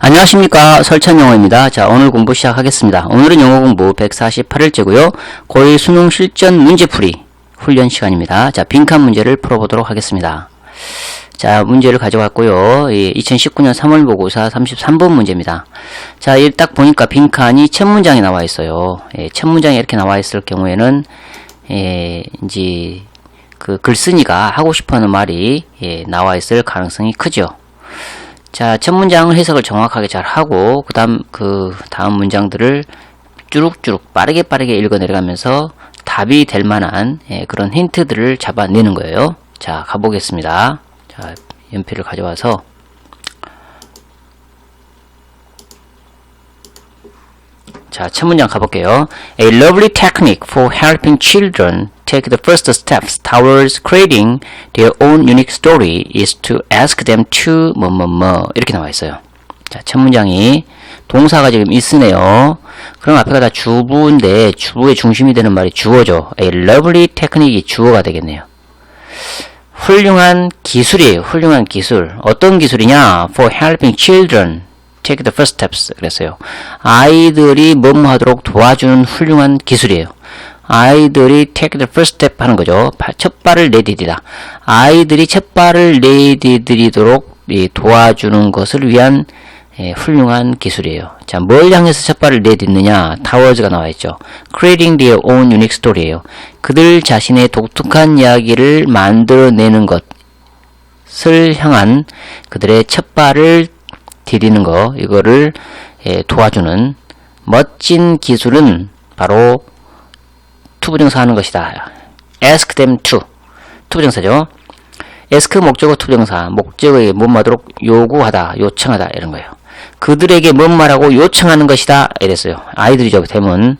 안녕하십니까, 설찬영어입니다. 자, 오늘 공부 시작하겠습니다. 오늘은 영어 공부 148일째고요. 고1 수능 실전 문제풀이 훈련 시간입니다. 자, 빈칸 문제를 풀어보도록 하겠습니다. 자, 문제를 가져왔고요. 2019년 3월 모의고사 33번 문제입니다. 자, 이 딱 보니까 빈칸이 첫 문장이 나와 있어요. 첫 문장이 이렇게 나와 있을 경우에는 이제 그 글쓴이가 하고 싶어하는 말이 나와 있을 가능성이 크죠. 자, 첫 문장을 해석을 정확하게 잘 하고 다음 문장들을 쭈룩쭈룩 빠르게 읽어 내려가면서 답이 될 만한 그런 힌트들을 잡아내는 거예요. 자, 가보겠습니다. 자, 연필을 가져와서 자, 첫 문장 가볼게요. A lovely technique for helping children take the first steps towards creating their own unique story is to ask them to 뭐뭐뭐 이렇게 나와 있어요. 자, 첫 문장이 동사가 지금 있으네요. 그럼 앞에가 다 주부인데 주부의 중심이 되는 말이 주어죠. A lovely technique이 주어가 되겠네요. 훌륭한 기술이에요. 훌륭한 기술. 어떤 기술이냐? For helping children take the first steps 그랬어요. 아이들이 뭐뭐 하도록 도와주는 훌륭한 기술이에요. 아이들이 take the first step 하는 거죠. 첫 발을 내디디다. 아이들이 첫 발을 내디디도록 도와주는 것을 위한 훌륭한 기술이에요. 자, 뭘 향해서 첫 발을 내딛느냐? towards가 나와 있죠. creating their own unique story예요. 그들 자신의 독특한 이야기를 만들어내는 것을 향한 그들의 첫 발을 디디는 거, 이거를 도와주는 멋진 기술은 바로 투부정사 하는 것이다. ask them to. 투부정사죠. ask 목적어 투부정사. 목적어에 뭐뭐하도록 요구하다, 요청하다 이런 거예요. 그들에게 뭔 말하고 요청하는 것이다 이랬어요. 아이들이죠, 대문.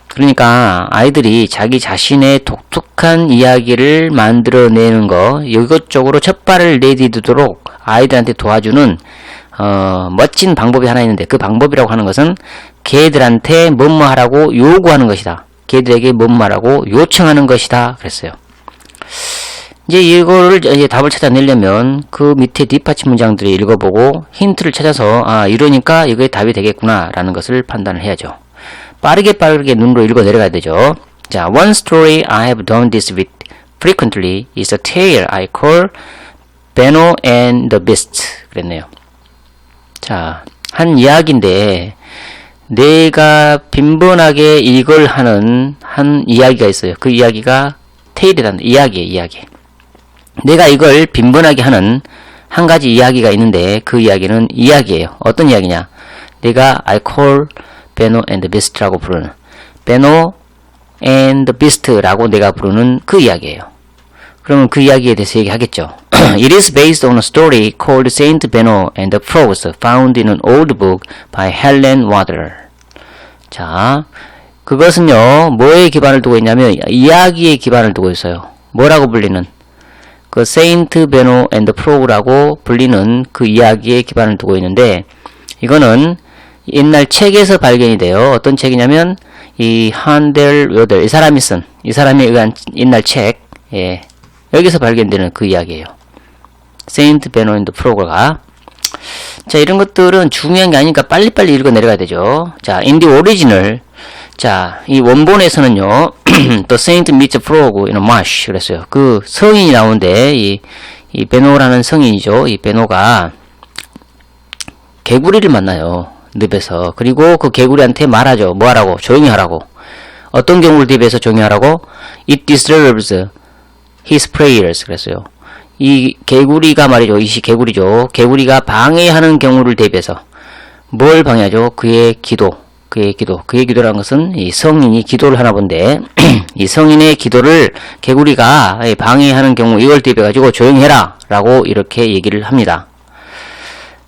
그러니까 아이들이 자기 자신의 독특한 이야기를 만들어내는 거, 이것저것으로 첫 발을 내디디도록 아이들한테 도와주는 멋진 방법이 하나 있는데, 그 방법이라고 하는 것은 걔들한테 뭐뭐 하라고 요구하는 것이다. 걔들에게 뭐뭐 하라고 요청하는 것이다 그랬어요. 이제 이거를 이제 답을 찾아내려면 그 밑에 뒷받침 문장들을 읽어보고 힌트를 찾아서 이러니까 이거에 답이 되겠구나 라는 것을 판단을 해야죠. 빠르게 눈으로 읽어 내려가야 되죠. 자, one story I have done this with frequently is a tale I call Benno and the Beast 그랬네요. 자, 한 이야기인데 내가 빈번하게 이걸 하는 한 이야기가 있어요. 그 이야기가 테일이라는 이야기예요. 이야기. 내가 이걸 빈번하게 하는 한 가지 이야기가 있는데 그 이야기는 이야기예요. 어떤 이야기냐? 내가 I call Benno and the Beast라고 부르는 Benno and the Beast라고 내가 부르는 그 이야기예요. 그러면 그 이야기에 대해서 얘기하겠죠. It is based on a story called Saint Benno and the Frogs found in an old book by Helen Water. 자, 그것은요, 뭐에 기반을 두고 있냐면 이야기에 기반을 두고 있어요. 뭐라고 불리는? 그 Saint Benno and the Frog라고 불리는 그 이야기에 기반을 두고 있는데, 이거는 옛날 책에서 발견이 돼요. 어떤 책이냐면 이 한델 요델, 이 사람에 의한 옛날 책, 여기서 발견되는 그 이야기예요. 세인트 베노 앤드 프로그가. 자, 이런 것들은 중요한 게 아니니까 빨리빨리 읽어 내려가야 되죠. 자, in the original. 자, 이 원본에서는요, The Saint meets Frog in a marsh. 그랬어요. 그 성인이 나오는데, 이 베노라는 성인이죠. 이 베노가 개구리를 만나요. 늪에서. 그리고 그 개구리한테 말하죠. 뭐 하라고? 조용히 하라고. 어떤 경우를 대비해서 조용히 하라고? It disturbs his prayers. 그랬어요. 이 개구리가 말이죠. 이시 개구리죠. 개구리가 방해하는 경우를 대비해서 뭘 방해하죠? 그의 기도라는 것은 이 성인이 기도를 하나 본데 이 성인의 기도를 개구리가 방해하는 경우 이걸 대비해가지고 조용히 해라 라고 이렇게 얘기를 합니다.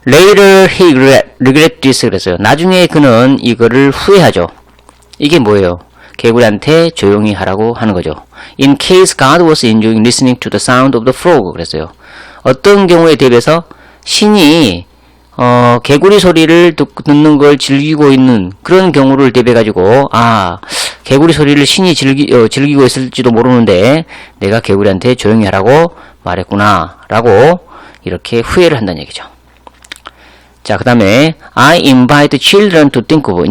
Later he regret this 그랬어요. 나중에 그는 이거를 후회하죠. 이게 뭐예요? 개구리한테 조용히 하라고 하는 거죠. In case God was enjoying listening to the sound of the frog 그랬어요. 어떤 경우에 대비해서 신이 개구리 소리를 듣는 걸 즐기고 있는 그런 경우를 대비해가지고 개구리 소리를 신이 즐기고 있을지도 모르는데 내가 개구리한테 조용히 하라고 말했구나 라고 이렇게 후회를 한다는 얘기죠. 자, 그 다음에 I invite children to think of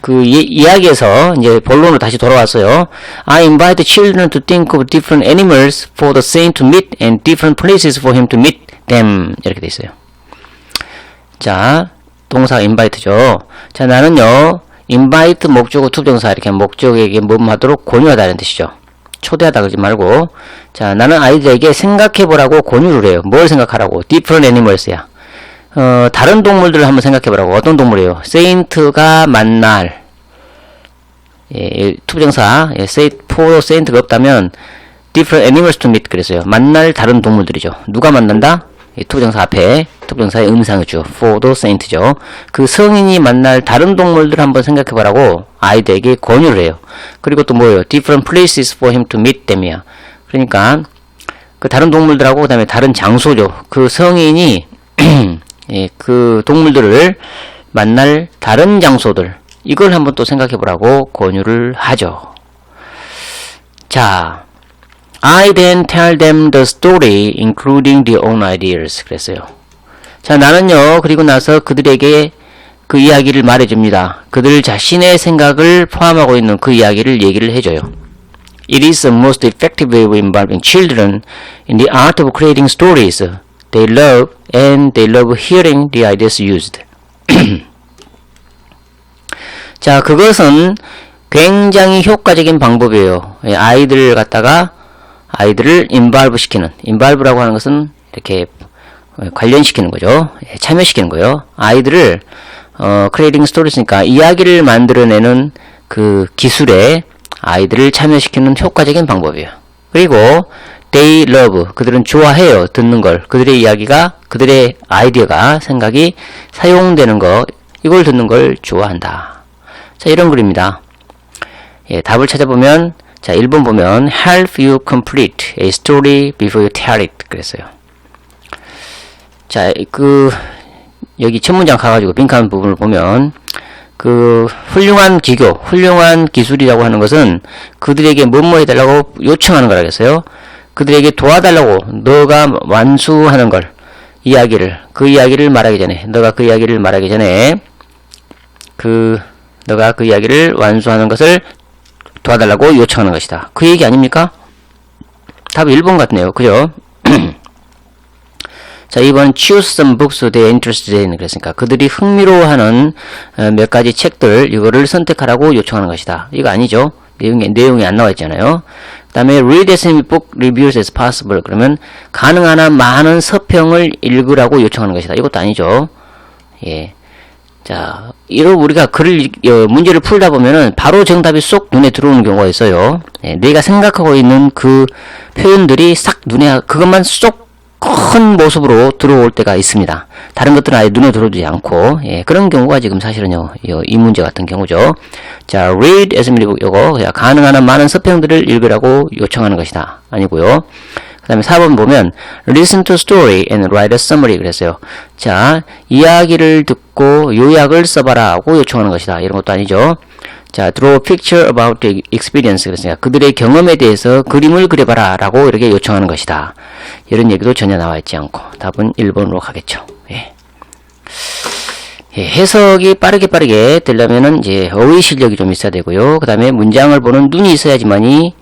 그 이야기에서 이제 본론으로 다시 돌아왔어요. I invite children to think of different animals for the saint to meet and different places for him to meet them. 이렇게 돼 있어요. 자, 동사 invite죠. 자, 나는요 invite 목적어 투부정사 이렇게 목적에게 뭐하도록 권유하다는 뜻이죠. 초대하다 그러지 말고, 자, 나는 아이들에게 생각해보라고 권유를 해요. 뭘 생각하라고? different animals야. 다른 동물들을 한번 생각해보라고. 어떤 동물이에요? 세인트가 만날, 투부정사, for saint가 없다면 different animals to meet 그랬어요. 만날 다른 동물들이죠. 누가 만난다? 투부정사 앞에 투부정사의 음상이죠. for the saint죠. 그 성인이 만날 다른 동물들 한번 생각해보라고 아이들에게 권유를 해요. 그리고 또 뭐예요? different places for him to meet them이야. 그러니까 그 다른 동물들하고 그 다음에 다른 장소죠. 그 성인이 그 동물들을 만날 다른 장소들, 이걸 한번 또 생각해보라고 권유를 하죠. 자, I then tell them the story including their own ideas 그랬어요. 자, 나는요 그리고 나서 그들에게 그 이야기를 말해줍니다. 그들 자신의 생각을 포함하고 있는 그 이야기를 얘기를 해줘요. It is the most effective way of involving children in the art of creating stories they love and they love hearing the ideas used. 자, 그것은 굉장히 효과적인 방법이에요. 아이들을 involve 시키는, involve라고 하는 것은 이렇게 관련시키는 거죠. 참여시키는 거예요. 아이들을 creating stories니까 이야기를 만들어내는 그 기술에 아이들을 참여시키는 효과적인 방법이에요. 그리고 they love, 그들은 좋아해요. 듣는 걸. 그들의 이야기가, 그들의 아이디어가, 생각이 사용되는 거, 이걸 듣는 걸 좋아한다. 자, 이런 글입니다. 답을 찾아보면, 자, 1번 보면 help you complete a story before you tell it 그랬어요. 자, 여기 첫 문장 가가지고 빈칸 부분을 보면 훌륭한 기교, 훌륭한 기술이라고 하는 것은 그들에게 뭐뭐 해달라고 요청하는 거라겠어요. 그들에게 도와달라고 너가 완수하는 걸, 그 이야기를 말하기 전에, 너가 그 이야기를 말하기 전에 너가 그 이야기를 완수하는 것을 도와달라고 요청하는 것이다. 그 얘기 아닙니까? 답이 1번 같네요. 그죠? 자, 2번 choose some books they are interested in 그랬으니까 그들이 흥미로워하는 몇 가지 책들, 이거를 선택하라고 요청하는 것이다. 이거 아니죠? 내용이 안 나와 있잖아요. 그 다음에 read as many book reviews as possible 그러면 가능한 한 많은 서평을 읽으라고 요청하는 것이다. 이것도 아니죠. 예. 자, 이런 우리가 문제를 풀다 보면은 바로 정답이 쏙 눈에 들어오는 경우가 있어요. 내가 생각하고 있는 그 표현들이 싹 그것만 쏙 큰 모습으로 들어올 때가 있습니다. 다른 것들은 아예 눈에 들어오지 않고, 그런 경우가 지금 사실은요, 이 문제 같은 경우죠. 자, read as many book, 요거, 가능한 한 많은 서평들을 읽으라고 요청하는 것이다. 아니고요. 그 다음에 4번 보면 listen to story and write a summary 그랬어요. 자, 이야기를 듣고 요약을 써봐라 하고 요청하는 것이다. 이런 것도 아니죠. 자, draw a picture about the experience 그랬으니까 그들의 경험에 대해서 그림을 그려봐라 라고 이렇게 요청하는 것이다. 이런 얘기도 전혀 나와 있지 않고 답은 1번으로 가겠죠. 해석이 빠르게 되려면은 이제 어휘 실력이 좀 있어야 되고요. 그 다음에 문장을 보는 눈이 있어야지만이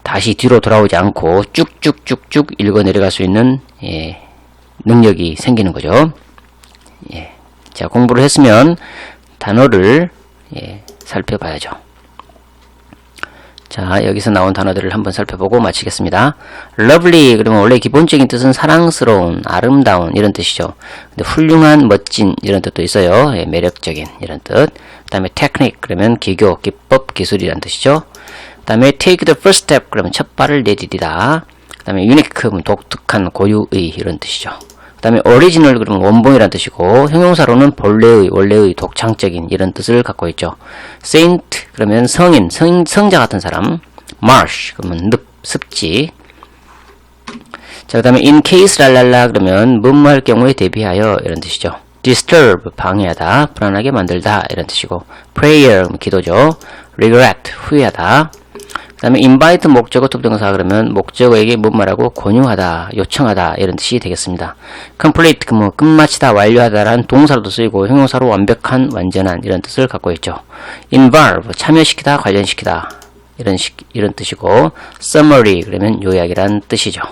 다시 뒤로 돌아오지 않고 쭉쭉쭉쭉 읽어 내려갈 수 있는 능력이 생기는 거죠. 자, 공부를 했으면 단어를 살펴봐야죠. 자, 여기서 나온 단어들을 한번 살펴보고 마치겠습니다. lovely 그러면 원래 기본적인 뜻은 사랑스러운, 아름다운 이런 뜻이죠. 근데 훌륭한, 멋진 이런 뜻도 있어요. 매력적인 이런 뜻. 그 다음에 technique 그러면 기교, 기법, 기술이란 뜻이죠. 그 다음에 take the first step 그러면 첫 발을 내디디다. 그 다음에 unique 그러면 독특한, 고유의 이런 뜻이죠. 그 다음에 original 그러면 원본이란 뜻이고 형용사로는 본래의, 원래의, 독창적인 이런 뜻을 갖고 있죠. saint 그러면 성인, 성자 같은 사람. marsh 그러면 습지. 자, 그 다음에 in case 랄랄라 그러면 뭐뭐 할 경우에 대비하여 이런 뜻이죠. disturb 방해하다, 불안하게 만들다 이런 뜻이고 prayer 기도죠. regret 후회하다. 그 다음에 invite 목적어 투부정사 그러면 목적어에게 뭔 말하고 권유하다, 요청하다 이런 뜻이 되겠습니다. complete 뭐 끝마치다, 완료하다라는 동사로도 쓰이고 형용사로 완벽한, 완전한 이런 뜻을 갖고 있죠. involve 참여시키다, 관련시키다 이런 뜻이고 summary 그러면 요약이란 뜻이죠.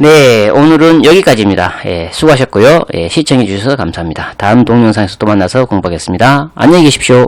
네, 오늘은 여기까지입니다. 예, 수고하셨고요. 예, 시청해 주셔서 감사합니다. 다음 동영상에서 또 만나서 공부하겠습니다. 안녕히 계십시오.